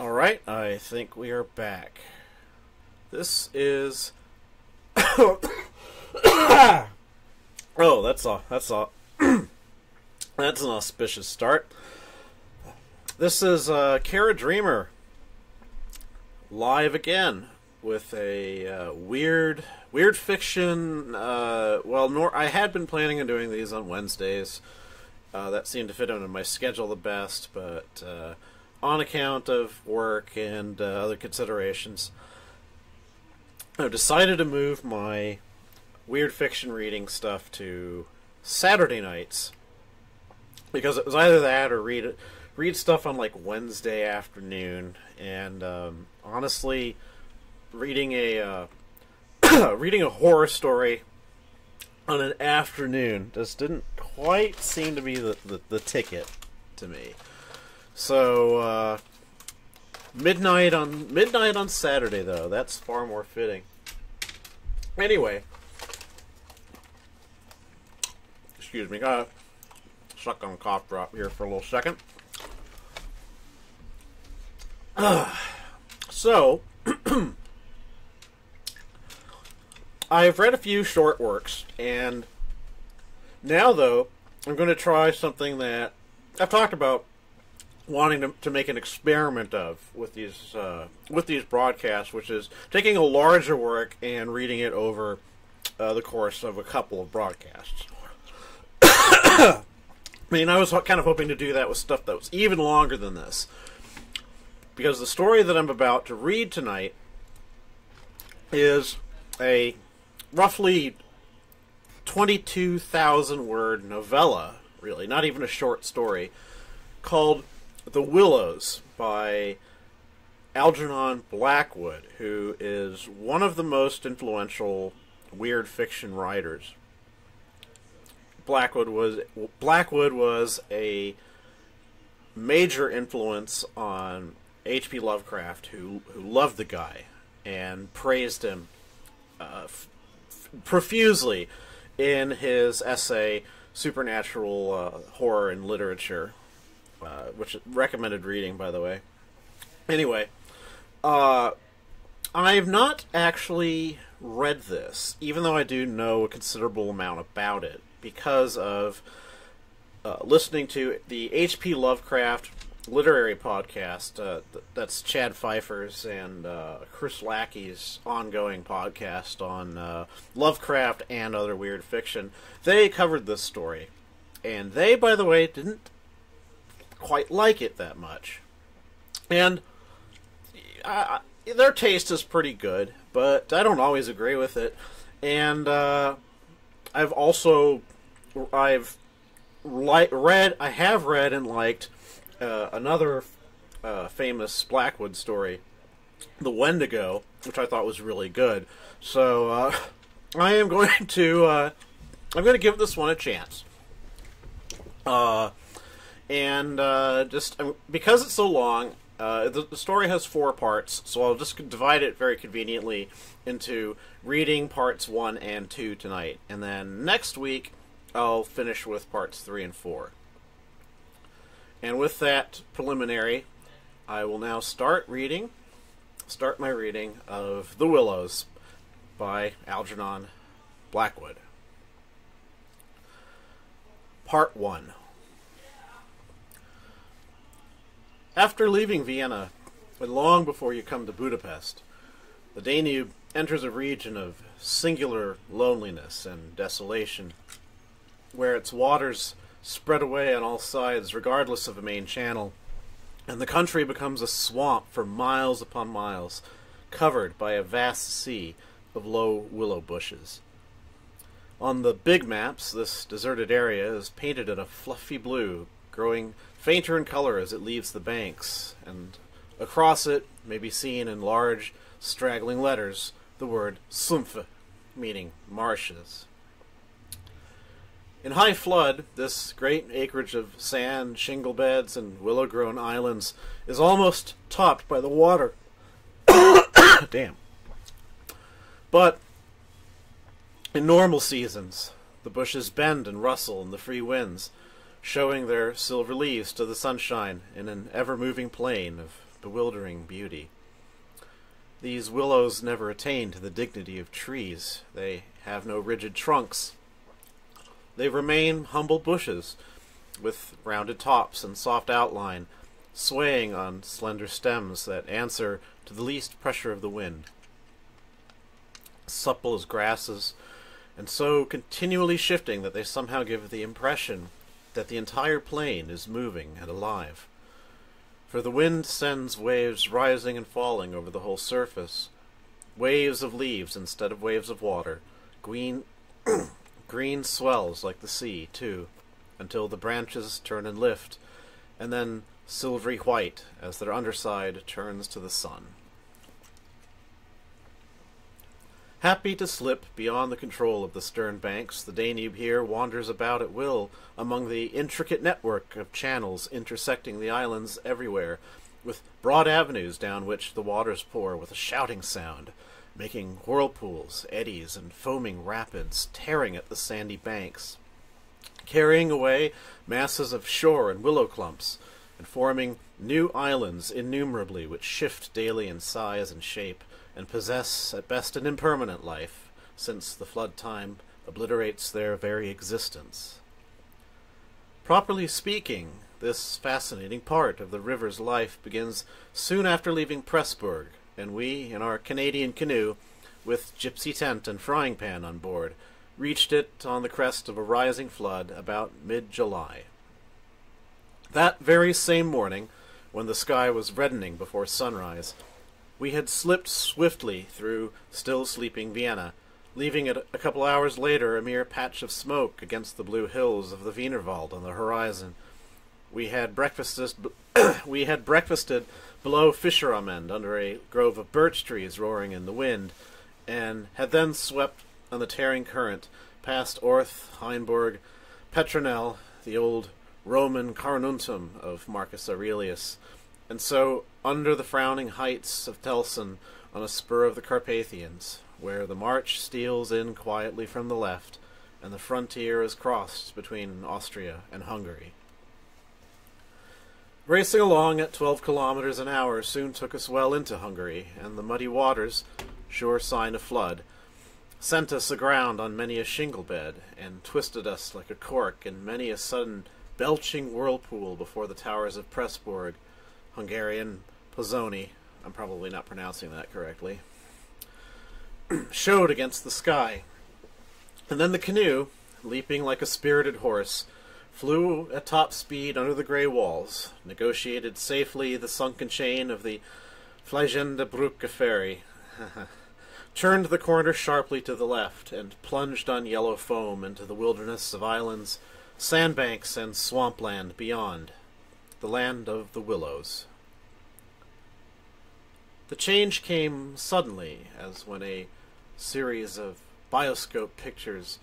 Alright, I think we are back. This is... oh, that's an auspicious start. This is Kara Dreamer, live again, with a weird fiction, I had been planning on doing these on Wednesdays. That seemed to fit into my schedule the best, but on account of work and other considerations, I've decided to move my weird fiction reading stuff to Saturday nights, because it was either that or read stuff on like Wednesday afternoon, and honestly, reading a reading a horror story on an afternoon just didn't quite seem to be the ticket to me. So midnight on Saturday, though, that's far more fitting. Anyway, excuse me, gotta suck on a cough drop here for a little second. So I've read a few short works, and now, though, I'm going to try something that I've talked about wanting to make an experiment of with these broadcasts, which is taking a larger work and reading it over the course of a couple of broadcasts. I mean, I was kind of hoping to do that with stuff that was even longer than this, because the story that I'm about to read tonight is a roughly 22,000-word novella, really, not even a short story, called The Willows by Algernon Blackwood, who is one of the most influential weird fiction writers. Blackwood was a major influence on H.P. Lovecraft, who loved the guy and praised him profusely in his essay Supernatural Horror in Literature, which is recommended reading, by the way. Anyway, I've not actually read this, even though I do know a considerable amount about it, because of listening to the H.P. Lovecraft literary podcast. That's Chad Pfeiffer's and Chris Lackey's ongoing podcast on Lovecraft and other weird fiction. They covered this story, and they, by the way, didn't quite like it that much. And their taste is pretty good, but I don't always agree with it. And I have read and liked another famous Blackwood story, The Wendigo, which I thought was really good. So I am going to give this one a chance. Because it's so long, the story has 4 parts, so I'll just divide it very conveniently into reading parts 1 and 2 tonight, and then next week I'll finish with parts 3 and 4. And with that preliminary, I will now start my reading of The Willows by Algernon Blackwood. Part 1. After leaving Vienna, and long before you come to Budapest, the Danube enters a region of singular loneliness and desolation, where its waters spread away on all sides regardless of a main channel, and the country becomes a swamp for miles upon miles, covered by a vast sea of low willow bushes. On the big maps, this deserted area is painted in a fluffy blue, growing fainter in color as it leaves the banks, and across it may be seen in large, straggling letters the word Sumpfe, meaning marshes. In high flood, this great acreage of sand, shingle beds, and willow-grown islands is almost topped by the water. Damn. But in normal seasons, the bushes bend and rustle in the free winds, showing their silver leaves to the sunshine in an ever-moving plain of bewildering beauty. These willows never attain to the dignity of trees. They have no rigid trunks. They remain humble bushes, with rounded tops and soft outline, swaying on slender stems that answer to the least pressure of the wind. Supple as grasses, and so continually shifting that they somehow give the impression that the entire plain is moving and alive. For the wind sends waves rising and falling over the whole surface, waves of leaves instead of waves of water, green swells like the sea, too, until the branches turn and lift, and then silvery white as their underside turns to the sun. Happy to slip beyond the control of the stern banks, the Danube here wanders about at will among the intricate network of channels intersecting the islands everywhere, with broad avenues down which the waters pour with a shouting sound, making whirlpools, eddies, and foaming rapids, tearing at the sandy banks, carrying away masses of shore and willow clumps, and forming new islands innumerably which shift daily in size and shape, and possess at best an impermanent life, since the flood time obliterates their very existence. Properly speaking, this fascinating part of the river's life begins soon after leaving Pressburg, and we, in our Canadian canoe, with gypsy tent and frying pan on board, reached it on the crest of a rising flood about mid-July. That very same morning, when the sky was reddening before sunrise, we had slipped swiftly through still-sleeping Vienna, leaving it a couple hours later a mere patch of smoke against the blue hills of the Wienerwald on the horizon. We had breakfasted below Fischermond under a grove of birch trees roaring in the wind, and had then swept on the tearing current past Orth, Hainburg, Petronell, the old Roman Carnuntum of Marcus Aurelius, and so under the frowning heights of Telsen on a spur of the Carpathians, where the march steals in quietly from the left, and the frontier is crossed between Austria and Hungary. Racing along at 12 kilometers an hour soon took us well into Hungary, and the muddy waters, sure sign of flood, sent us aground on many a shingle bed, and twisted us like a cork in many a sudden belching whirlpool before the towers of Pressburg, Hungarian Pozsony, I'm probably not pronouncing that correctly, showed against the sky. And then the canoe, leaping like a spirited horse, flew at top speed under the grey walls, negotiated safely the sunken chain of the Fliegende Brücke ferry, turned the corner sharply to the left, and plunged on yellow foam into the wilderness of islands, sandbanks, and swampland beyond, the land of the Willows. The change came suddenly, as when a series of bioscope pictures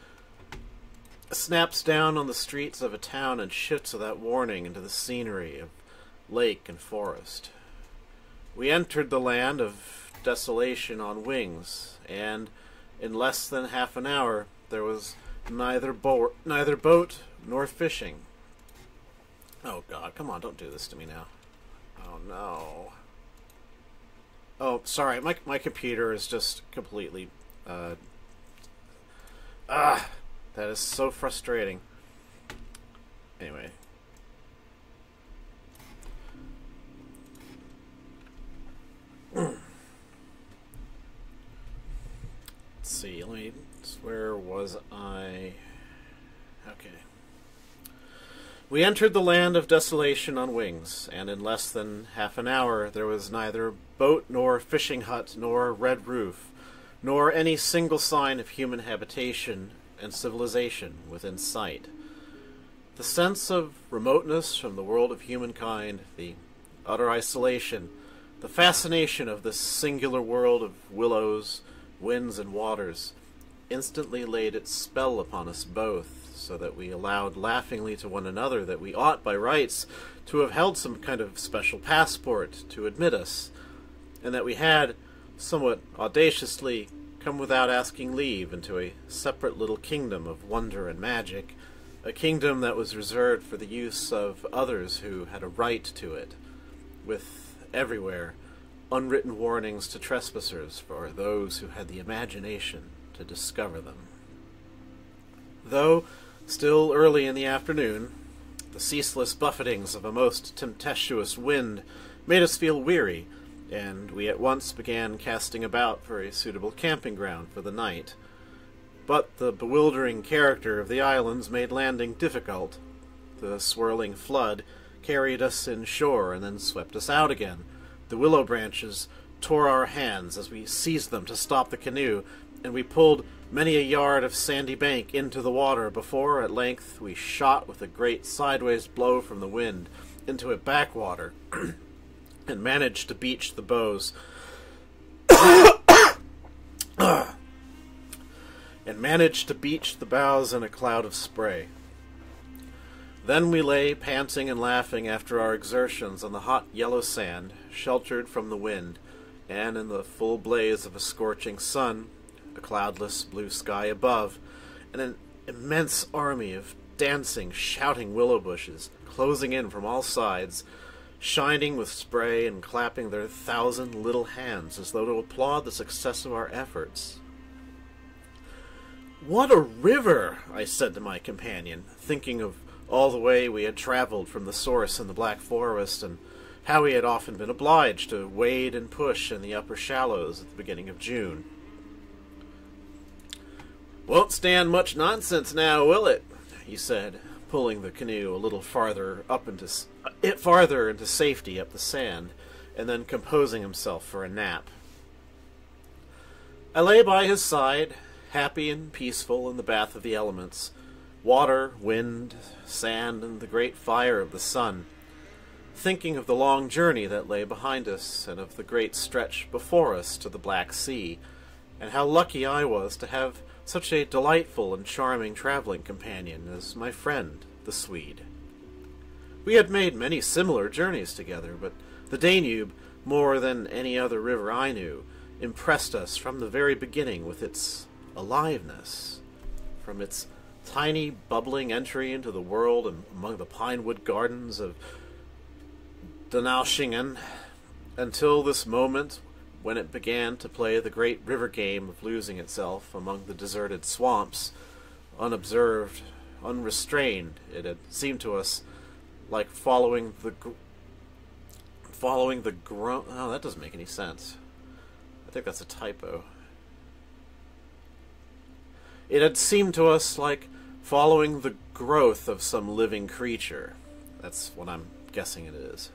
snaps down on the streets of a town and shifts without warning into the scenery of lake and forest. We entered the land of desolation on wings, and in less than half an hour there was neither boat nor fishing. Oh God, come on, don't do this to me now. Oh no. Oh, sorry, my computer is just completely that is so frustrating. Anyway. Let's see, where was I? Okay. We entered the land of desolation on wings, and in less than half an hour there was neither boat nor fishing hut nor red roof, nor any single sign of human habitation and civilization within sight. The sense of remoteness from the world of humankind, the utter isolation, the fascination of this singular world of willows, winds, and waters, instantly laid its spell upon us both, so that we allowed laughingly to one another that we ought by rights to have held some kind of special passport to admit us, and that we had, somewhat audaciously, come without asking leave into a separate little kingdom of wonder and magic, a kingdom that was reserved for the use of others who had a right to it, with everywhere, unwritten warnings to trespassers for those who had the imagination to discover them. Though still early in the afternoon, the ceaseless buffetings of a most tempestuous wind made us feel weary, and we at once began casting about for a suitable camping ground for the night. But the bewildering character of the islands made landing difficult. The swirling flood carried us inshore and then swept us out again. The willow branches tore our hands as we seized them to stop the canoe, and we pulled many a yard of sandy bank into the water before, at length, we shot with a great sideways blow from the wind into a backwater and managed to beach the bows bows in a cloud of spray. Then we lay panting and laughing after our exertions on the hot yellow sand, sheltered from the wind, and in the full blaze of a scorching sun, a cloudless blue sky above, and an immense army of dancing, shouting willow bushes, closing in from all sides, shining with spray and clapping their 1,000 little hands as though to applaud the success of our efforts. "What a river!" I said to my companion, thinking of all the way we had traveled from the source in the Black Forest, and how we had often been obliged to wade and push in the upper shallows at the beginning of June. "Won't stand much nonsense now, will it?" he said, pulling the canoe a little farther into safety up the sand, and then composing himself for a nap. I lay by his side, happy and peaceful in the bath of the elements, water, wind, sand, and the great fire of the sun, thinking of the long journey that lay behind us, and of the great stretch before us to the Black Sea, and how lucky I was to have such a delightful and charming traveling companion as my friend, the Swede. We had made many similar journeys together, but the Danube, more than any other river I knew, impressed us from the very beginning with its aliveness, from its tiny, bubbling entry into the world and among the pinewood gardens of Donaueschingen, until this moment when it began to play the great river game of losing itself among the deserted swamps, unobserved, unrestrained. It had seemed to us like following the oh, that doesn't make any sense. I think that's a typo. It had seemed to us like following the growth of some living creature. That's what I'm guessing it is.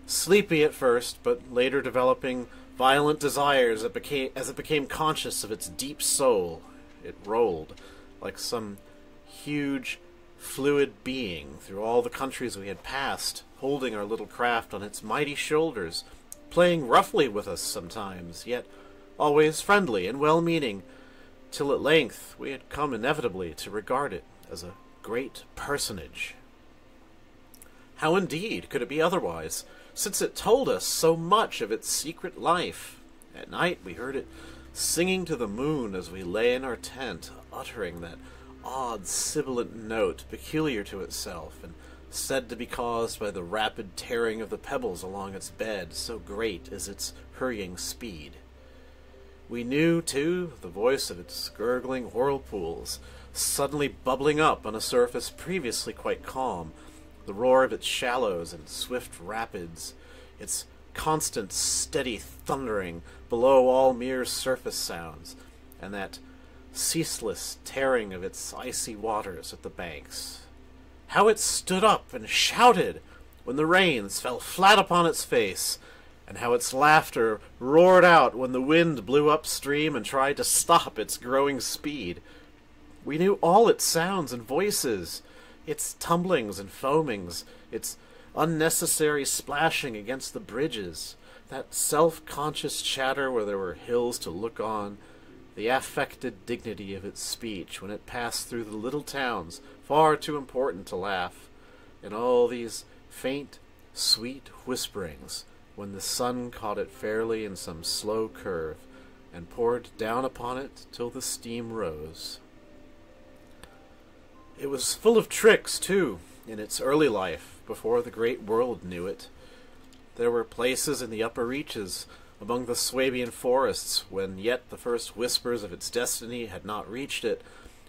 Sleepy at first, but later developing violent desires as it became conscious of its deep soul. It rolled like some huge, fluid being through all the countries we had passed, holding our little craft on its mighty shoulders, playing roughly with us sometimes, yet always friendly and well-meaning, till at length we had come inevitably to regard it as a great personage. How indeed could it be otherwise, since it told us so much of its secret life? At night we heard it singing to the moon as we lay in our tent, uttering that odd sibilant note peculiar to itself, and said to be caused by the rapid tearing of the pebbles along its bed, so great is its hurrying speed. We knew, too, the voice of its gurgling whirlpools, suddenly bubbling up on a surface previously quite calm, the roar of its shallows and swift rapids, its constant steady thundering below all mere surface sounds, and that ceaseless tearing of its icy waters at the banks. How it stood up and shouted when the rains fell flat upon its face, and how its laughter roared out when the wind blew upstream and tried to stop its growing speed. We knew all its sounds and voices, its tumblings and foamings, its unnecessary splashing against the bridges, that self-conscious chatter where there were hills to look on, the affected dignity of its speech when it passed through the little towns, far too important to laugh, and all these faint, sweet whisperings when the sun caught it fairly in some slow curve, and poured down upon it till the steam rose. It was full of tricks, too, in its early life, before the great world knew it. there were places in the upper reaches, among the Swabian forests, when yet the first whispers of its destiny had not reached it,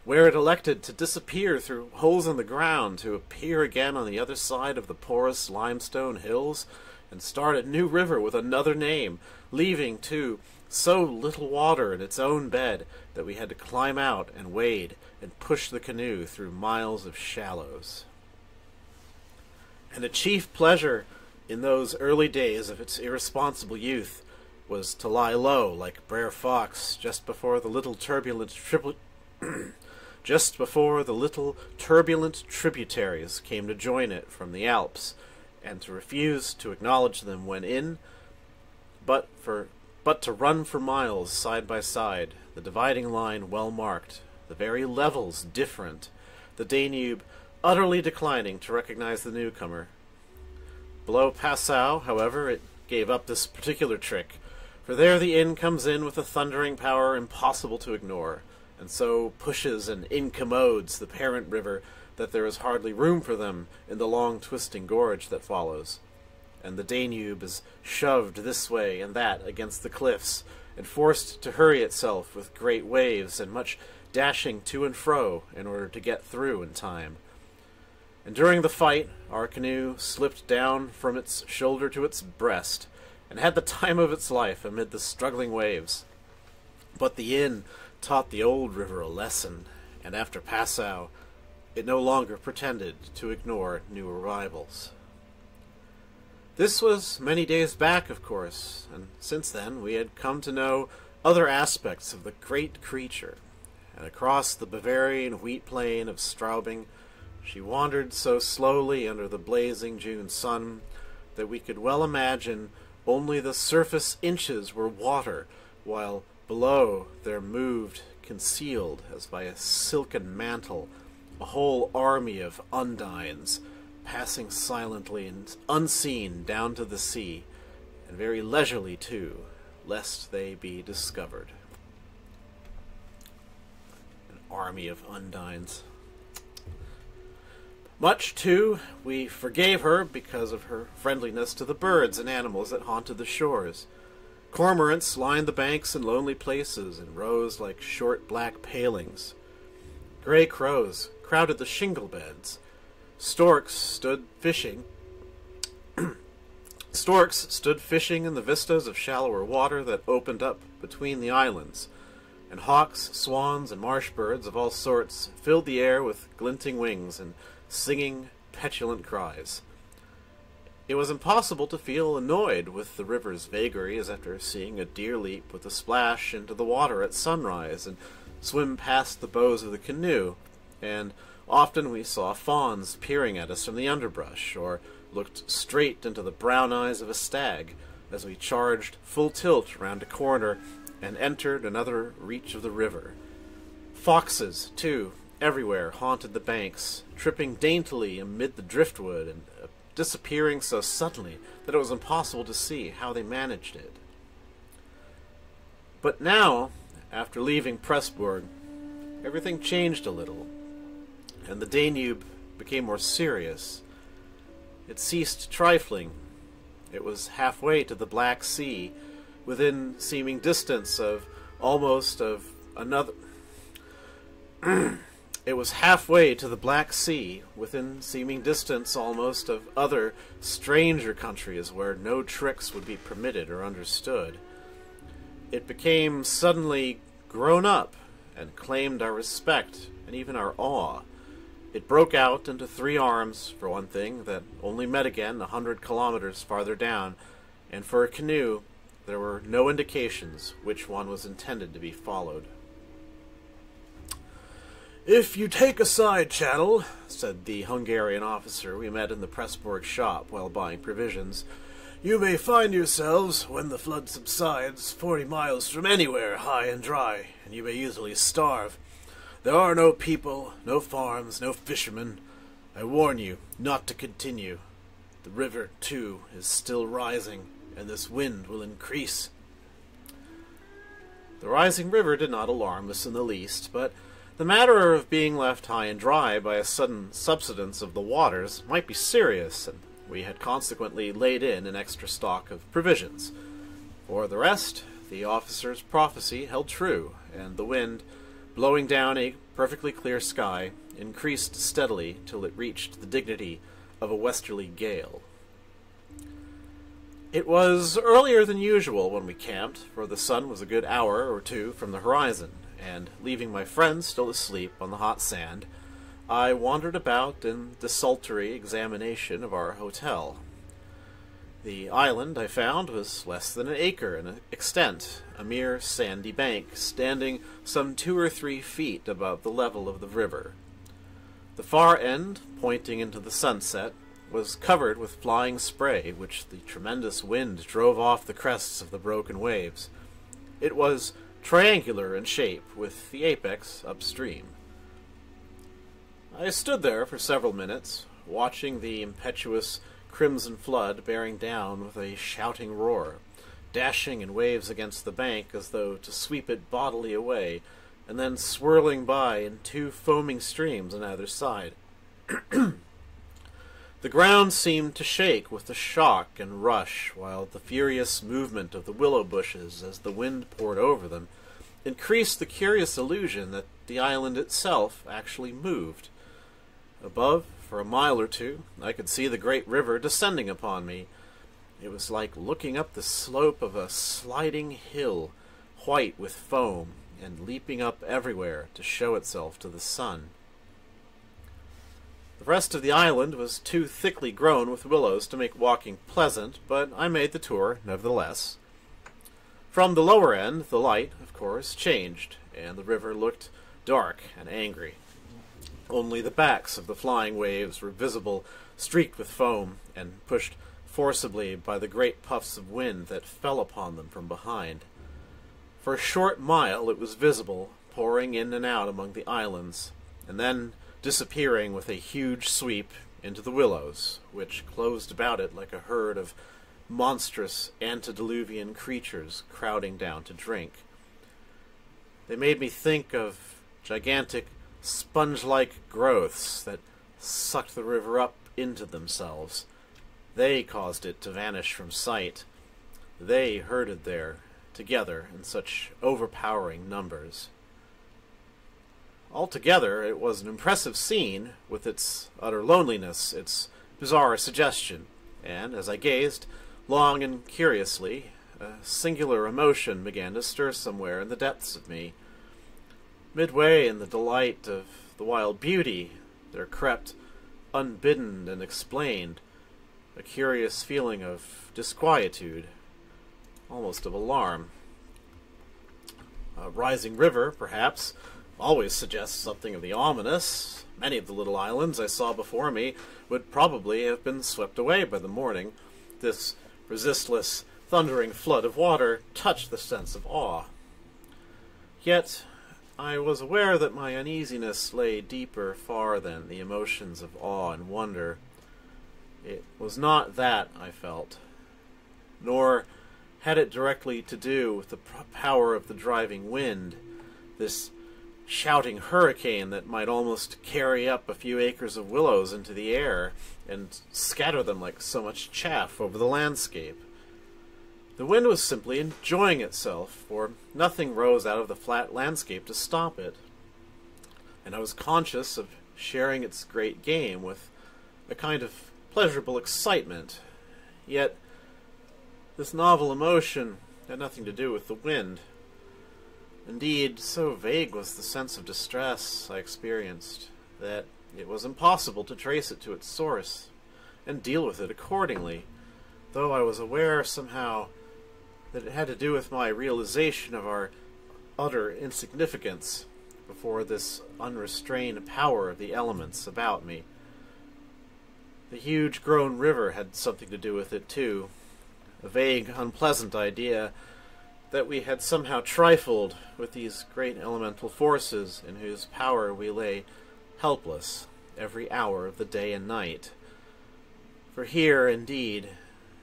where it elected to disappear through holes in the ground, to appear again on the other side of the porous limestone hills, and start a new river with another name, leaving, too, so little water in its own bed that we had to climb out and wade and push the canoe through miles of shallows. And a chief pleasure in those early days of its irresponsible youth was to lie low like Brer Fox just before the little turbulent tributaries came to join it from the Alps, and to refuse to acknowledge them when in, but to run for miles side by side, the dividing line well marked, the very levels different, the Danube utterly declining to recognize the newcomer. Below Passau, however, it gave up this particular trick, for there the Inn comes in with a thundering power impossible to ignore, and so pushes and incommodes the parent river that there is hardly room for them in the long twisting gorge that follows, and the Danube is shoved this way and that against the cliffs, and forced to hurry itself with great waves and much dashing to and fro in order to get through in time. And during the fight, our canoe slipped down from its shoulder to its breast, and had the time of its life amid the struggling waves. But the Inn taught the old river a lesson, and after Passau, it no longer pretended to ignore new arrivals. This was many days back, of course, and since then we had come to know other aspects of the great creature, and across the Bavarian wheat plain of Straubing she wandered so slowly under the blazing June sun that we could well imagine only the surface inches were water, while below there moved, concealed as by a silken mantle, a whole army of undines, passing silently and unseen down to the sea, and very leisurely too, lest they be discovered. An army of undines. Much, too, we forgave her because of her friendliness to the birds and animals that haunted the shores. Cormorants lined the banks in lonely places in rows like short black palings. Gray crows crowded the shingle beds. Storks stood fishing in the vistas of shallower water that opened up between the islands, and hawks, swans, and marsh birds of all sorts filled the air with glinting wings and singing, petulant cries. It was impossible to feel annoyed with the river's vagaries after seeing a deer leap with a splash into the water at sunrise and swim past the bows of the canoe, and often we saw fawns peering at us from the underbrush, or looked straight into the brown eyes of a stag as we charged full tilt round a corner and entered another reach of the river. Foxes, too, everywhere haunted the banks, tripping daintily amid the driftwood and disappearing so suddenly that it was impossible to see how they managed it. But now, after leaving Pressburg, everything changed a little, and the Danube became more serious. It ceased trifling. It was halfway to the Black Sea, within seeming distance of almost of another... It was halfway to the Black Sea, within seeming distance almost of other, stranger countries where no tricks would be permitted or understood. It became suddenly grown up, and claimed our respect, and even our awe. It broke out into three arms, for one thing, that only met again 100 kilometers farther down, and for a canoe, there were no indications which one was intended to be followed. "If you take a side channel," said the Hungarian officer we met in the Pressburg shop while buying provisions, "you may find yourselves, when the flood subsides, 40 miles from anywhere high and dry, and you may easily starve. There are no people, no farms, no fishermen. I warn you not to continue. The river, too, is still rising, and this wind will increase." The rising river did not alarm us in the least, but the matter of being left high and dry by a sudden subsidence of the waters might be serious, and we had consequently laid in an extra stock of provisions. For the rest, the officer's prophecy held true, and the wind, blowing down a perfectly clear sky, increased steadily till it reached the dignity of a westerly gale. It was earlier than usual when we camped, for the sun was a good hour or two from the horizon, and leaving my friends still asleep on the hot sand, I wandered about in desultory examination of our hotel. The island, I found, was less than an acre in extent, a mere sandy bank, standing some 2 or 3 feet above the level of the river. The far end, pointing into the sunset, was covered with flying spray, which the tremendous wind drove off the crests of the broken waves. It was triangular in shape, with the apex upstream. I stood there for several minutes, watching the impetuous crimson flood bearing down with a shouting roar, dashing in waves against the bank as though to sweep it bodily away, and then swirling by in 2 foaming streams on either side. The ground seemed to shake with the shock and rush, while the furious movement of the willow bushes as the wind poured over them increased the curious illusion that the island itself actually moved. Above, for a mile or two, I could see the great river descending upon me. It was like looking up the slope of a sliding hill, white with foam, and leaping up everywhere to show itself to the sun. The rest of the island was too thickly grown with willows to make walking pleasant, but I made the tour nevertheless. From the lower end, the light, of course, changed, and the river looked dark and angry. Only the backs of the flying waves were visible, streaked with foam, and pushed forcibly by the great puffs of wind that fell upon them from behind. For a short mile it was visible, pouring in and out among the islands, and then disappearing with a huge sweep into the willows, which closed about it like a herd of monstrous antediluvian creatures crowding down to drink. They made me think of gigantic sponge-like growths that sucked the river up into themselves. They caused it to vanish from sight. They herded there, together, in such overpowering numbers. Altogether, it was an impressive scene, with its utter loneliness, its bizarre suggestion, and, as I gazed, long and curiously, a singular emotion began to stir somewhere in the depths of me. Midway in the delight of the wild beauty, there crept, unbidden and explained, a curious feeling of disquietude, almost of alarm. A rising river, perhaps, always suggests something of the ominous. Many of the little islands I saw before me would probably have been swept away by the morning. This resistless, thundering flood of water touched the sense of awe. Yet I was aware that my uneasiness lay deeper far than the emotions of awe and wonder. It was not that I felt, nor had it directly to do with the power of the driving wind, this shouting hurricane that might almost carry up a few acres of willows into the air and scatter them like so much chaff over the landscape. The wind was simply enjoying itself, for nothing rose out of the flat landscape to stop it, and I was conscious of sharing its great game with a kind of pleasurable excitement. Yet this novel emotion had nothing to do with the wind. Indeed, so vague was the sense of distress I experienced that it was impossible to trace it to its source and deal with it accordingly, though I was aware somehow that it had to do with my realization of our utter insignificance before this unrestrained power of the elements about me. The huge grown river had something to do with it, too, a vague, unpleasant idea that we had somehow trifled with these great elemental forces in whose power we lay helpless every hour of the day and night. For here, indeed,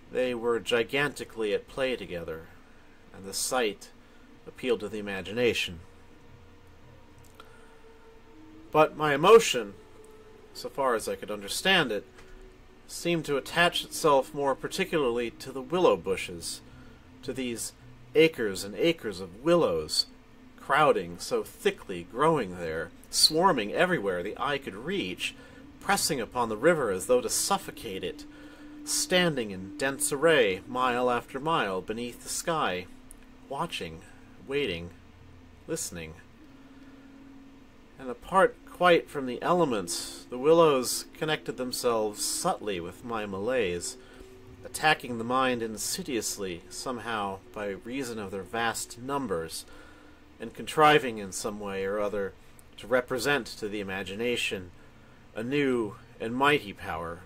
they were gigantically at play together, and the sight appealed to the imagination. But my emotion, so far as I could understand it, seemed to attach itself more particularly to the willow bushes, to these acres and acres of willows, crowding so thickly, growing there, swarming everywhere the eye could reach, pressing upon the river as though to suffocate it, standing in dense array, mile after mile, beneath the sky, watching, waiting, listening. And apart quite from the elements, the willows connected themselves subtly with my malaise, attacking the mind insidiously, somehow, by reason of their vast numbers, and contriving in some way or other to represent to the imagination a new and mighty power,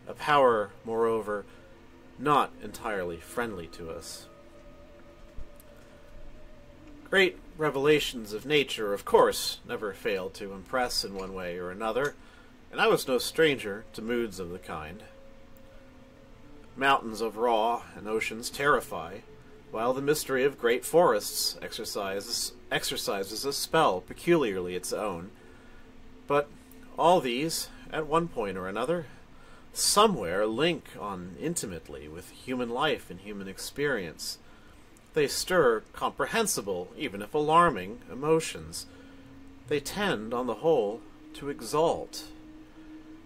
a power, moreover, not entirely friendly to us. Great revelations of nature, of course, never failed to impress in one way or another, and I was no stranger to moods of the kind. Mountains overawe and oceans terrify, while the mystery of great forests exercises a spell peculiarly its own. But all these, at one point or another, somewhere link on intimately with human life and human experience. They stir comprehensible, even if alarming, emotions. They tend, on the whole, to exalt.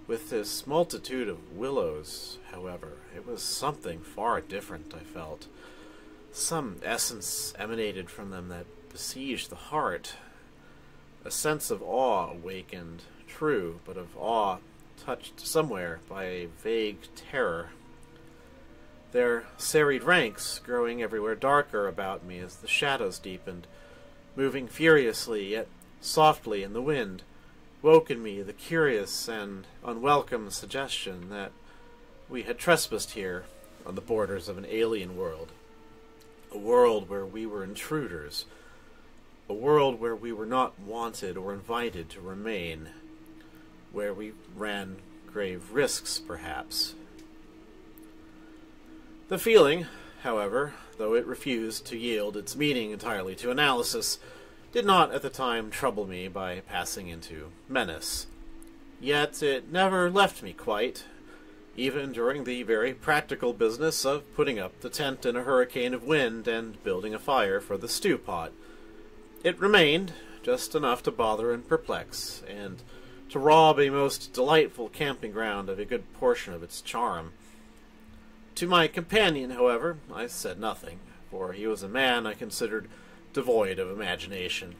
With this multitude of willows, however, it was something far different, I felt. Some essence emanated from them that besieged the heart. A sense of awe awakened, true, but of awe touched somewhere by a vague terror. Their serried ranks growing everywhere darker about me as the shadows deepened, moving furiously yet softly in the wind, woke in me the curious and unwelcome suggestion that we had trespassed here on the borders of an alien world, a world where we were intruders, a world where we were not wanted or invited to remain, where we ran grave risks, perhaps. The feeling, however, though it refused to yield its meaning entirely to analysis, did not at the time trouble me by passing into menace. Yet it never left me quite, even during the very practical business of putting up the tent in a hurricane of wind and building a fire for the stew pot. It remained, just enough to bother and perplex, and to rob a most delightful camping ground of a good portion of its charm. To my companion, however, I said nothing, for he was a man I considered devoid of imagination.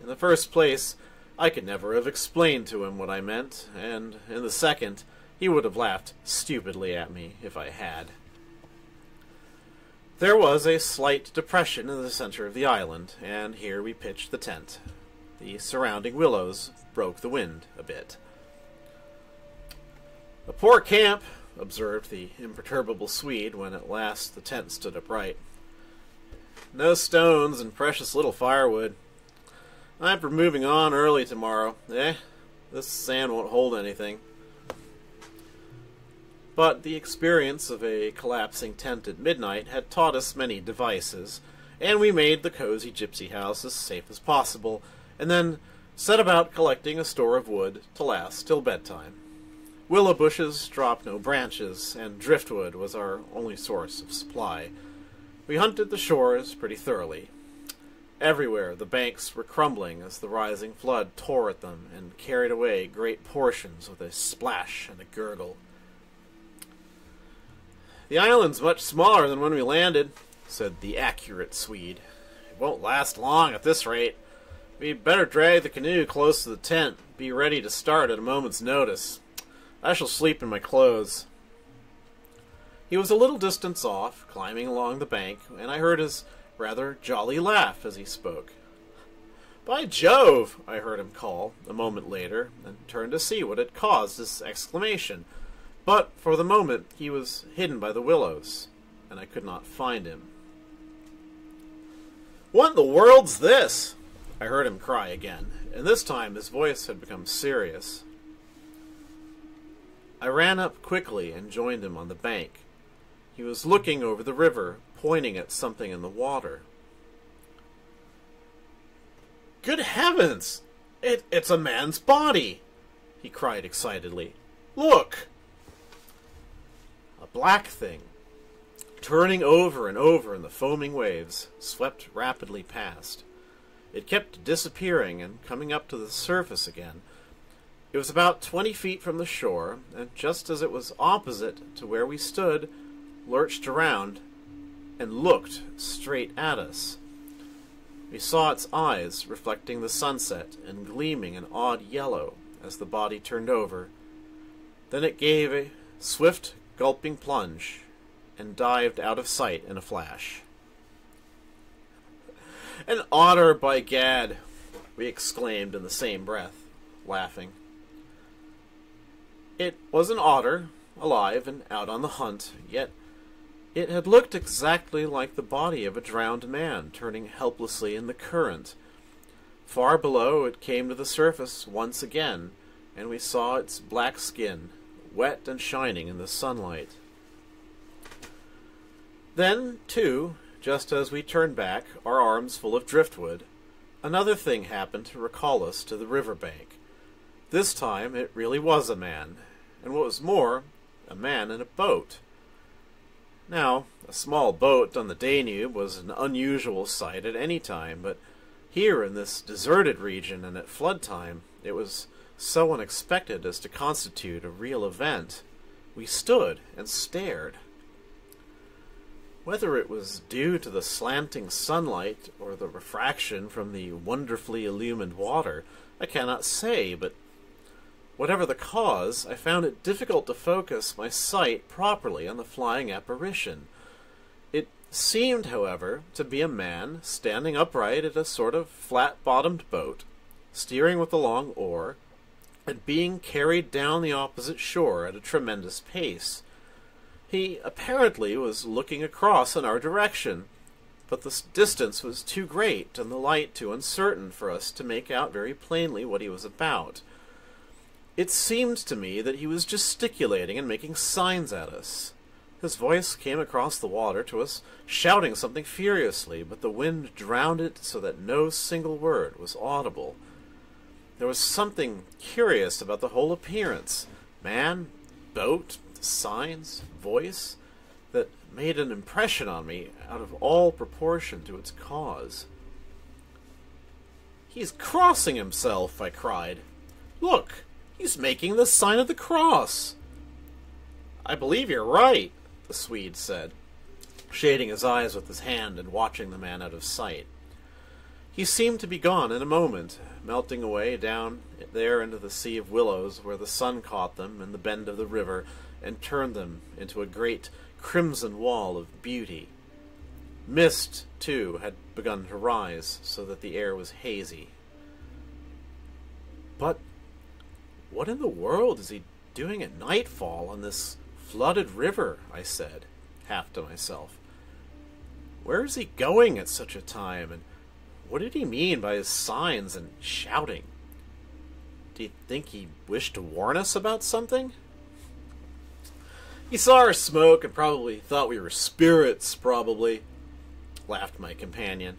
In the first place, I could never have explained to him what I meant, and in the second, he would have laughed stupidly at me if I had. There was a slight depression in the center of the island, and here we pitched the tent. The surrounding willows broke the wind a bit. "A poor camp," observed the imperturbable Swede when at last the tent stood upright. "No stones and precious little firewood. I'm for moving on early tomorrow. This sand won't hold anything." But the experience of a collapsing tent at midnight had taught us many devices, and we made the cozy gypsy house as safe as possible, and then set about collecting a store of wood to last till bedtime. Willow bushes dropped no branches, and driftwood was our only source of supply. We hunted the shores pretty thoroughly. Everywhere the banks were crumbling as the rising flood tore at them and carried away great portions with a splash and a gurgle. "The island's much smaller than when we landed," said the accurate Swede. "It won't last long at this rate. We'd better drag the canoe close to the tent, be ready to start at a moment's notice. I shall sleep in my clothes." He was a little distance off, climbing along the bank, and I heard his rather jolly laugh as he spoke. "By Jove!" I heard him call, a moment later, and turned to see what had caused this exclamation. But for the moment he was hidden by the willows, and I could not find him. "What in the world's this?" I heard him cry again, and this time his voice had become serious. I ran up quickly and joined him on the bank. He was looking over the river, pointing at something in the water. "Good heavens! It's a man's body!" he cried excitedly. "Look!" black thing, turning over and over in the foaming waves, swept rapidly past. It kept disappearing and coming up to the surface again. It was about 20 feet from the shore, and just as it was opposite to where we stood, lurched around and looked straight at us. We saw its eyes reflecting the sunset and gleaming an odd yellow as the body turned over. Then it gave a swift, gulping plunge and dived out of sight in a flash. "An otter, by gad!" we exclaimed in the same breath, laughing. It was an otter, alive and out on the hunt, yet it had looked exactly like the body of a drowned man turning helplessly in the current. Far below it came to the surface once again, and we saw its black skin, wet and shining in the sunlight. Then, too, just as we turned back, our arms full of driftwood, another thing happened to recall us to the riverbank. This time it really was a man, and what was more, a man in a boat. Now, a small boat on the Danube was an unusual sight at any time, but here in this deserted region and at flood time, it was so unexpected as to constitute a real event. We stood and stared. Whether it was due to the slanting sunlight or the refraction from the wonderfully illumined water, I cannot say, but whatever the cause, I found it difficult to focus my sight properly on the flying apparition. It seemed, however, to be a man standing upright at a sort of flat-bottomed boat, steering with a long oar, and being carried down the opposite shore at a tremendous pace. He apparently was looking across in our direction, but the distance was too great and the light too uncertain for us to make out very plainly what he was about. It seemed to me that he was gesticulating and making signs at us. His voice came across the water to us, shouting something furiously, but the wind drowned it so that no single word was audible. There was something curious about the whole appearance, man, boat, signs, voice, that made an impression on me out of all proportion to its cause. "He's crossing himself," I cried. "Look, he's making the sign of the cross." "I believe you're right," the Swede said, shading his eyes with his hand and watching the man out of sight. He seemed to be gone in a moment, melting away down there into the sea of willows where the sun caught them in the bend of the river and turned them into a great crimson wall of beauty. Mist, too, had begun to rise, so that the air was hazy. "But what in the world is he doing at nightfall on this flooded river?" I said, half to myself. "Where is he going at such a time, and what did he mean by his signs and shouting? Do you think he wished to warn us about something?" "He saw our smoke and probably thought we were spirits, probably," laughed my companion.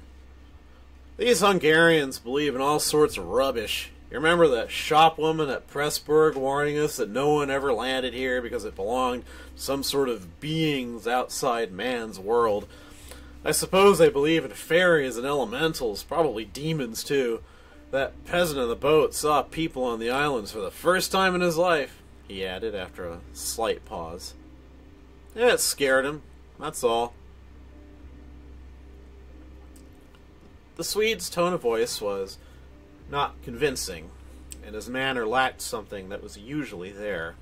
"These Hungarians believe in all sorts of rubbish. You remember that shopwoman at Pressburg warning us that no one ever landed here because it belonged to some sort of beings outside man's world? I suppose they believe in fairies and elementals, probably demons too. That peasant in the boat saw people on the islands for the first time in his life," he added after a slight pause. "It scared him, that's all." The Swede's tone of voice was not convincing, and his manner lacked something that was usually there.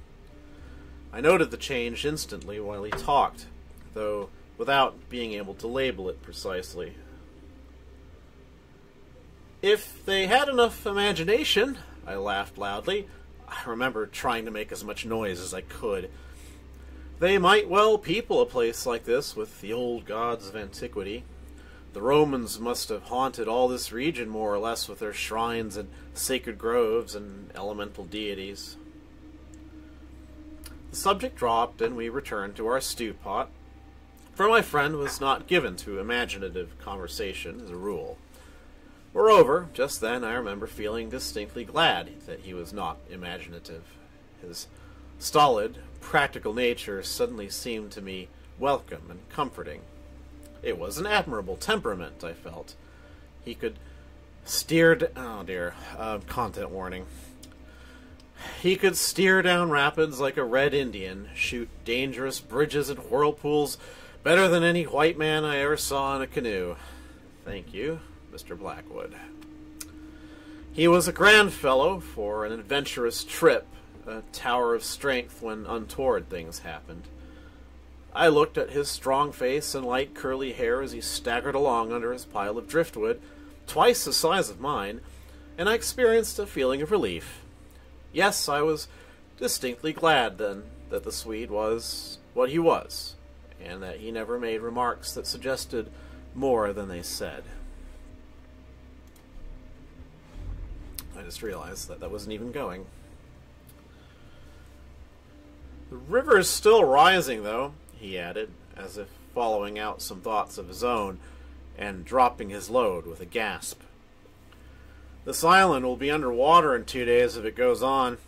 I noted the change instantly while he talked, though without being able to label it precisely. "If they had enough imagination," I laughed loudly. I remember trying to make as much noise as I could. "They might well people a place like this with the old gods of antiquity. The Romans must have haunted all this region more or less with their shrines and sacred groves and elemental deities." The subject dropped, and we returned to our stew pot, for my friend was not given to imaginative conversation as a rule. Moreover, just then I remember feeling distinctly glad that he was not imaginative. His stolid, practical nature suddenly seemed to me welcome and comforting. It was an admirable temperament, I felt. He could steer... content warning. He could steer down rapids like a red Indian, shoot dangerous bridges and whirlpools better than any white man I ever saw in a canoe. Thank you, Mr. Blackwood. He was a grand fellow for an adventurous trip, a tower of strength when untoward things happened. I looked at his strong face and light curly hair as he staggered along under his pile of driftwood, twice the size of mine, and I experienced a feeling of relief. Yes, I was distinctly glad, then, that the Swede was what he was, and that he never made remarks that suggested more than they said. I just realized that wasn't even going. The river is still rising, though, he added, as if following out some thoughts of his own, and dropping his load with a gasp. This island will be under water in 2 days if it goes on.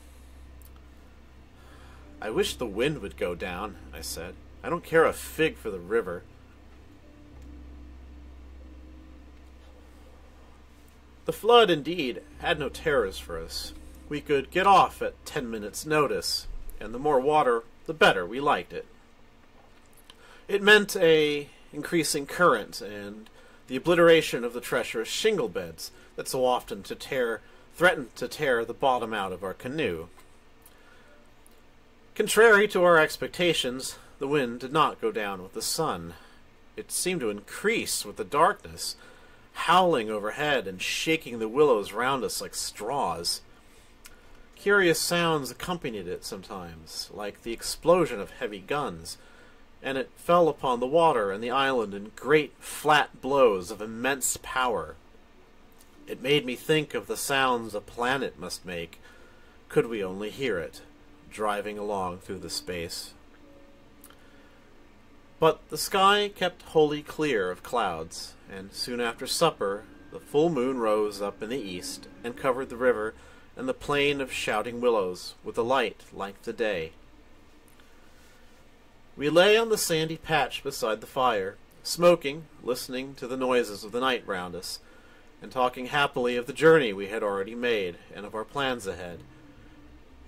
I wish the wind would go down, I said. I don't care a fig for the river. The flood, indeed, had no terrors for us. We could get off at 10 minutes' notice, and the more water, the better. We liked it. It meant a increasing current and the obliteration of the treacherous shingle beds that so often threatened to tear the bottom out of our canoe. Contrary to our expectations, the wind did not go down with the sun. It seemed to increase with the darkness, howling overhead and shaking the willows round us like straws. Curious sounds accompanied it sometimes, like the explosion of heavy guns, and it fell upon the water and the island in great flat blows of immense power. It made me think of the sounds a planet must make, could we only hear it, driving along through the space. But the sky kept wholly clear of clouds, and soon after supper the full moon rose up in the east and covered the river and the plain of shouting willows with a light like the day. We lay on the sandy patch beside the fire, smoking, listening to the noises of the night round us, and talking happily of the journey we had already made and of our plans ahead.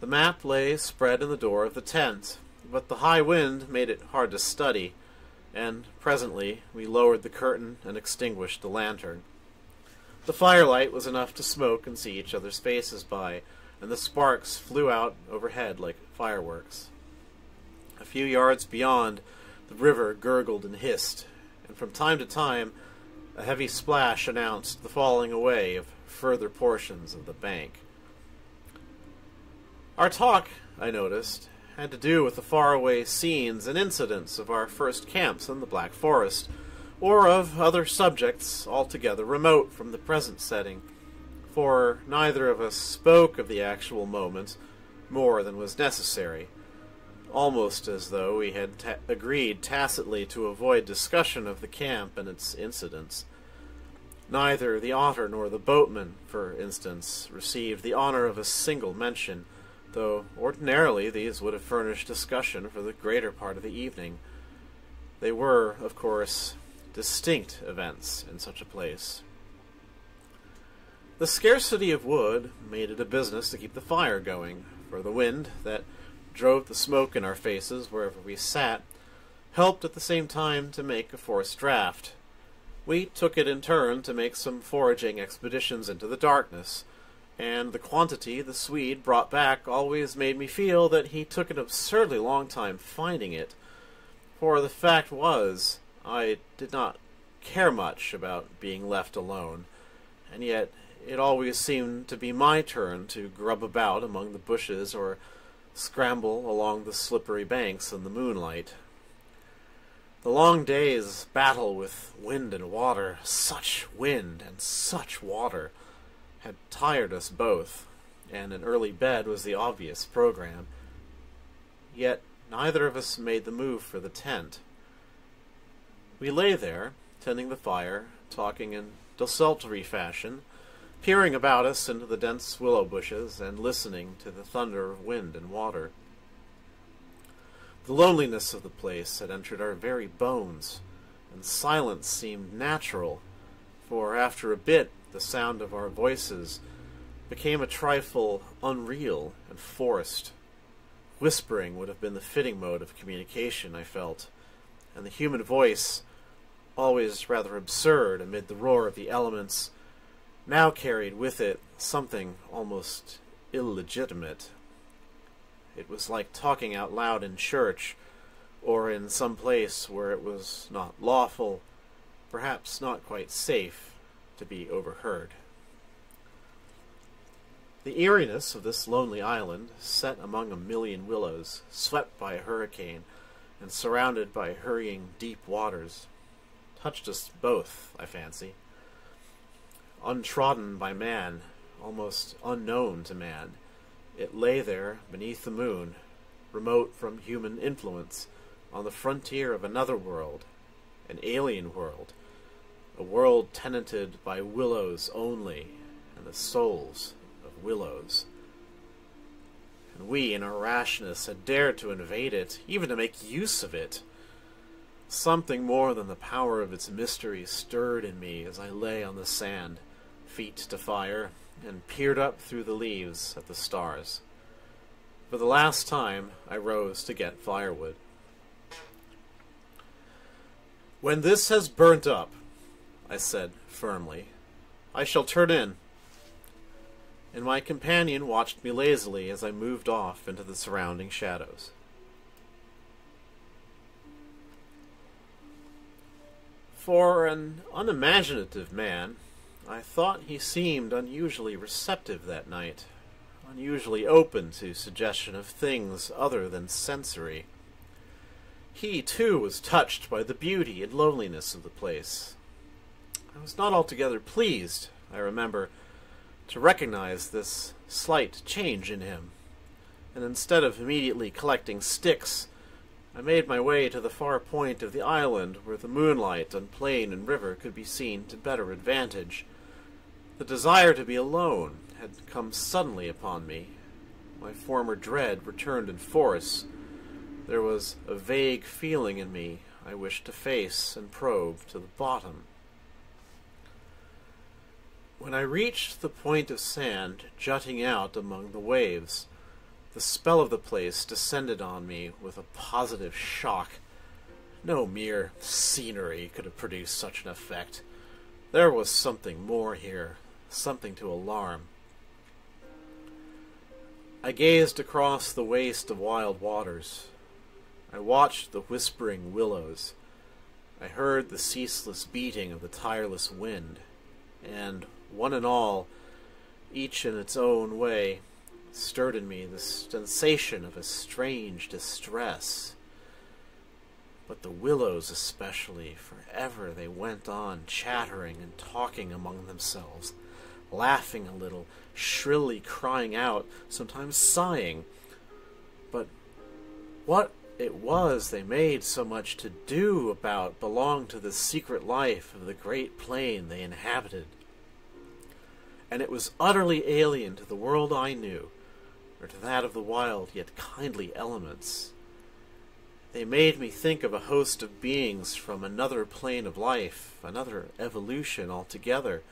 The map lay spread in the door of the tent, but the high wind made it hard to study, and presently we lowered the curtain and extinguished the lantern. The firelight was enough to smoke and see each other's faces by, and the sparks flew out overhead like fireworks. A few yards beyond, the river gurgled and hissed, and from time to time a heavy splash announced the falling away of further portions of the bank. Our talk, I noticed, had to do with the faraway scenes and incidents of our first camps in the Black Forest, or of other subjects altogether remote from the present setting, for neither of us spoke of the actual moment more than was necessary, almost as though we had agreed tacitly to avoid discussion of the camp and its incidents. Neither the otter nor the boatman, for instance, received the honor of a single mention, though ordinarily these would have furnished discussion for the greater part of the evening. They were, of course, distinct events in such a place. The scarcity of wood made it a business to keep the fire going, for the wind that drove the smoke in our faces wherever we sat helped at the same time to make a forced draught. We took it in turn to make some foraging expeditions into the darkness, and the quantity the Swede brought back always made me feel that he took an absurdly long time finding it, for the fact was, I did not care much about being left alone, and yet it always seemed to be my turn to grub about among the bushes or scramble along the slippery banks in the moonlight. The long day's battle with wind and water, such wind and such water, had tired us both, and an early bed was the obvious program. Yet neither of us made the move for the tent. We lay there, tending the fire, talking in desultory fashion, peering about us into the dense willow bushes and listening to the thunder of wind and water. The loneliness of the place had entered our very bones, and silence seemed natural, for after a bit the sound of our voices became a trifle unreal and forced. Whispering would have been the fitting mode of communication, I felt, and the human voice, always rather absurd amid the roar of the elements, now carried with it something almost illegitimate. It was like talking out loud in church, or in some place where it was not lawful, perhaps not quite safe, to be overheard. The eeriness of this lonely island, set among a million willows, swept by a hurricane, and surrounded by hurrying deep waters, touched us both, I fancy. Untrodden by man, almost unknown to man, it lay there beneath the moon, remote from human influence, on the frontier of another world, an alien world, a world tenanted by willows only, and the souls of willows. And we, in our rashness, had dared to invade it, even to make use of it. Something more than the power of its mystery stirred in me as I lay on the sand, feet to fire, and peered up through the leaves at the stars. For the last time, I rose to get firewood. "When this has burnt up," I said firmly, "I shall turn in." And my companion watched me lazily as I moved off into the surrounding shadows. For an unimaginative man, I thought he seemed unusually receptive that night, unusually open to suggestion of things other than sensory. He, too, was touched by the beauty and loneliness of the place. I was not altogether pleased, I remember, to recognize this slight change in him, and instead of immediately collecting sticks, I made my way to the far point of the island where the moonlight on plain and river could be seen to better advantage. The desire to be alone had come suddenly upon me. My former dread returned in force. There was a vague feeling in me I wished to face and probe to the bottom. When I reached the point of sand jutting out among the waves, the spell of the place descended on me with a positive shock. No mere scenery could have produced such an effect. There was something more here, something to alarm. I gazed across the waste of wild waters. I watched the whispering willows. I heard the ceaseless beating of the tireless wind, and one and all, each in its own way, stirred in me the sensation of a strange distress. But the willows especially, forever they went on chattering and talking among themselves, laughing a little, shrilly crying out, sometimes sighing. But what it was they made so much to do about belonged to the secret life of the great plain they inhabited. And it was utterly alien to the world I knew, or to that of the wild yet kindly elements. They made me think of a host of beings from another plane of life, another evolution altogether,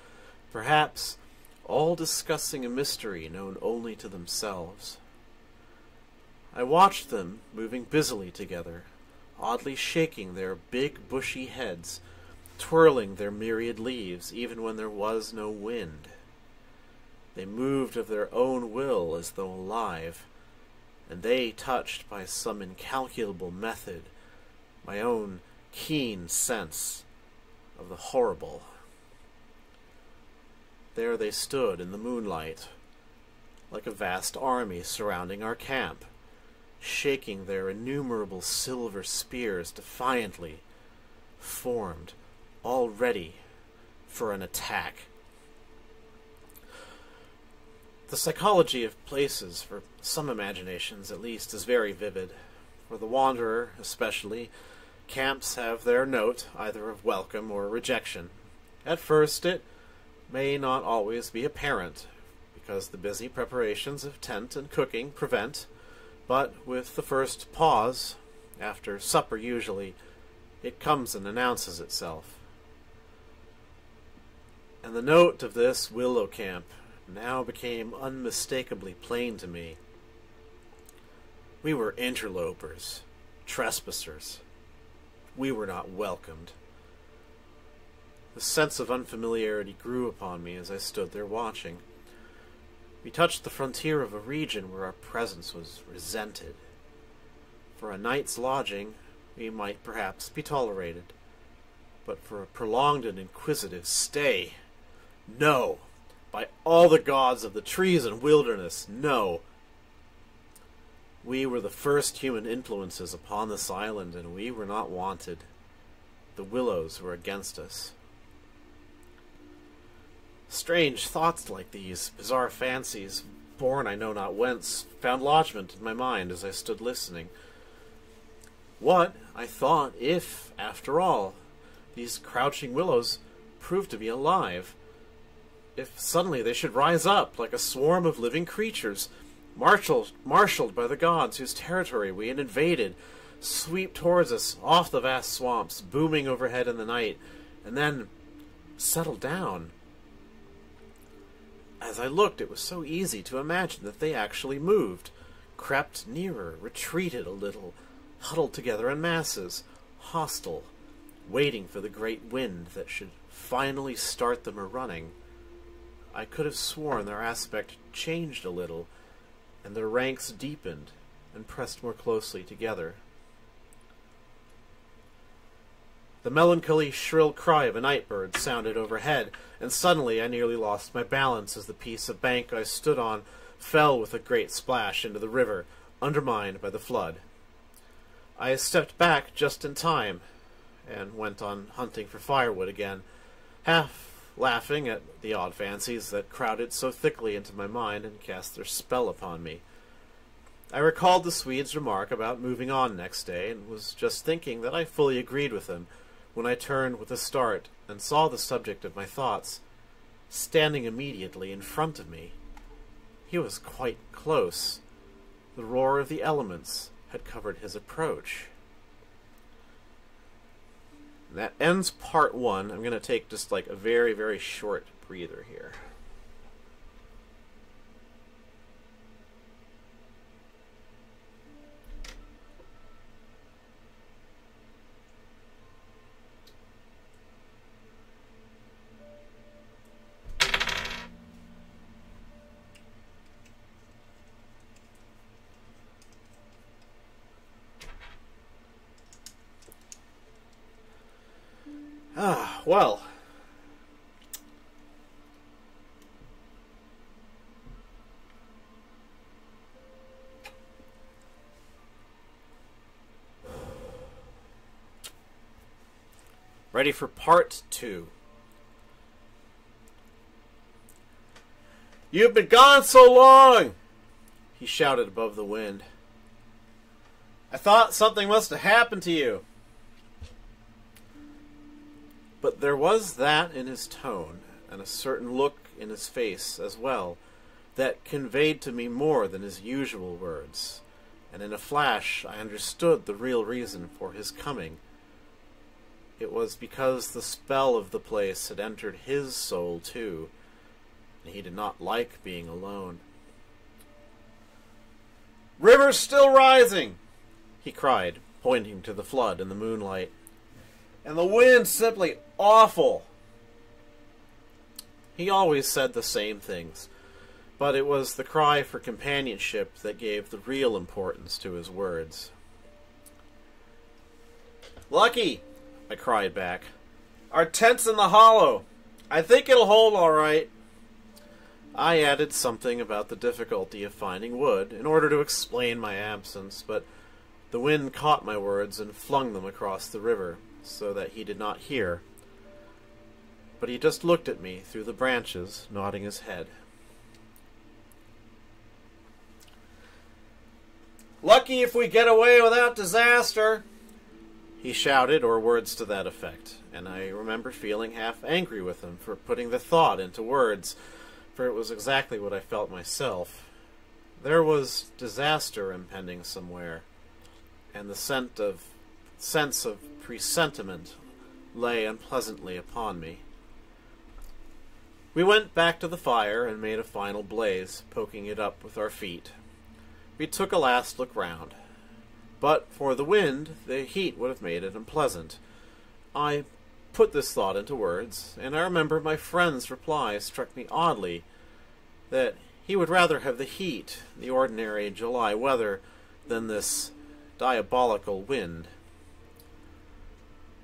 perhaps all discussing a mystery known only to themselves. I watched them moving busily together, oddly shaking their big bushy heads, twirling their myriad leaves even when there was no wind. They moved of their own will as though alive, and they touched by some incalculable method my own keen sense of the horrible. There they stood in the moonlight, like a vast army surrounding our camp, shaking their innumerable silver spears defiantly, formed, all ready for an attack. The psychology of places, for some imaginations at least, is very vivid. For the wanderer, especially, camps have their note either of welcome or rejection. At first it may not always be apparent, because the busy preparations of tent and cooking prevent, but with the first pause, After supper, usually, it comes and announces itself. And the note of this willow camp now became unmistakably plain to me. We were interlopers, trespassers. We were not welcomed. The sense of unfamiliarity grew upon me as I stood there watching. We touched the frontier of a region where our presence was resented. For a night's lodging, we might perhaps be tolerated. But for a prolonged and inquisitive stay, no! By all the gods of the trees and wilderness, no! We were the first human influences upon this island, and we were not wanted. The Willows were against us. Strange thoughts like these, bizarre fancies, born I know not whence, found lodgment in my mind as I stood listening. What, I thought, if, after all, these crouching willows proved to be alive? If suddenly they should rise up like a swarm of living creatures, marshaled by the gods whose territory we had invaded, sweep towards us off the vast swamps, booming overhead in the night, and then settle down. As I looked, it was so easy to imagine that they actually moved, crept nearer, retreated a little, huddled together in masses, hostile, waiting for the great wind that should finally start them a-running. I could have sworn their aspect changed a little, and their ranks deepened and pressed more closely together. The melancholy, shrill cry of a night bird sounded overhead, and suddenly I nearly lost my balance as the piece of bank I stood on fell with a great splash into the river, undermined by the flood. I stepped back just in time, and went on hunting for firewood again, half laughing at the odd fancies that crowded so thickly into my mind and cast their spell upon me. I recalled the Swede's remark about moving on next day, and was just thinking that I fully agreed with him, when I turned with a start and saw the subject of my thoughts standing immediately in front of me. He was quite close. The roar of the elements had covered his approach. And that ends part one. I'm going to take just like a very, very short breather here. Well, ready for part two. You've been gone so long, he shouted above the wind. I thought something must have happened to you. But there was that in his tone, and a certain look in his face as well, that conveyed to me more than his usual words, and in a flash I understood the real reason for his coming. It was because the spell of the place had entered his soul too, and he did not like being alone. "River's still rising!" he cried, pointing to the flood in the moonlight. "And the wind's simply awful." He always said the same things, but it was the cry for companionship that gave the real importance to his words. "Lucky," I cried back. "Our tent's in the hollow. I think it'll hold all right." I added something about the difficulty of finding wood in order to explain my absence, but the wind caught my words and flung them across the river, so that he did not hear. But he just looked at me through the branches, nodding his head. "Lucky if we get away without disaster," he shouted, or words to that effect, and I remember feeling half angry with him for putting the thought into words, for it was exactly what I felt myself. There was disaster impending somewhere, and the sense of presentiment lay unpleasantly upon me. We went back to the fire and made a final blaze, poking it up with our feet. We took a last look round. But for the wind, the heat would have made it unpleasant. I put this thought into words, and I remember my friend's reply struck me oddly, that he would rather have the heat, the ordinary July weather, than this diabolical wind.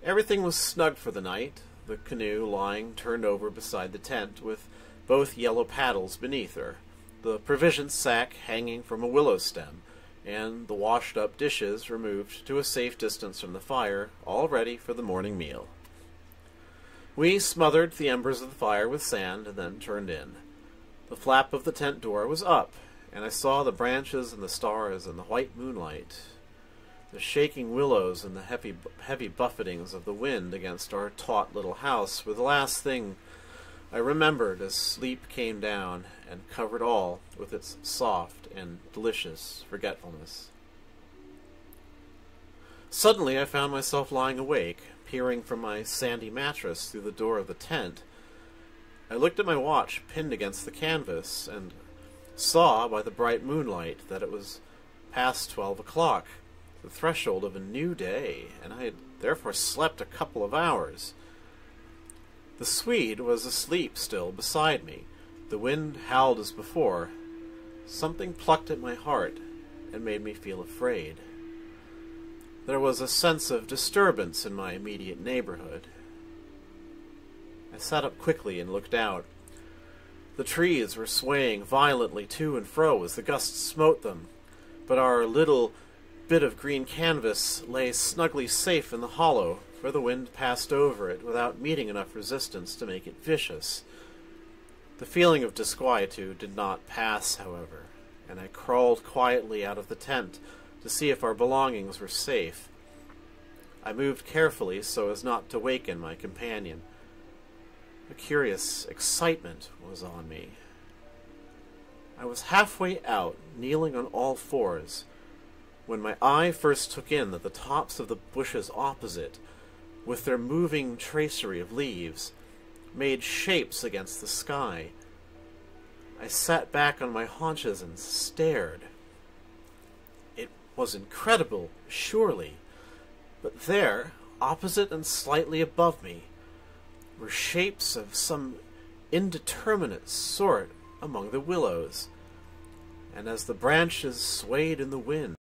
Everything was snug for the night, the canoe lying turned over beside the tent, with both yellow paddles beneath her, the provision sack hanging from a willow stem, and the washed-up dishes removed to a safe distance from the fire, all ready for the morning meal. We smothered the embers of the fire with sand and then turned in. The flap of the tent door was up, and I saw the branches and the stars and the white moonlight. The shaking willows and the heavy buffetings of the wind against our taut little house were the last thing I remembered as sleep came down and covered all with its soft and delicious forgetfulness. Suddenly I found myself lying awake, peering from my sandy mattress through the door of the tent. I looked at my watch pinned against the canvas, and saw by the bright moonlight that it was past 12 o'clock, the threshold of a new day, and I had therefore slept a couple of hours. The Swede was asleep still beside me. The wind howled as before. Something plucked at my heart and made me feel afraid. There was a sense of disturbance in my immediate neighborhood. I sat up quickly and looked out. The trees were swaying violently to and fro as the gusts smote them, but our little bit of green canvas lay snugly safe in the hollow, for the wind passed over it without meeting enough resistance to make it vicious. The feeling of disquietude did not pass, however, and I crawled quietly out of the tent to see if our belongings were safe. I moved carefully so as not to waken my companion. A curious excitement was on me. I was halfway out, kneeling on all fours, when my eye first took in that the tops of the bushes opposite, with their moving tracery of leaves, made shapes against the sky. I sat back on my haunches and stared. It was incredible, surely, but there, opposite and slightly above me, were shapes of some indeterminate sort among the willows, and as the branches swayed in the wind,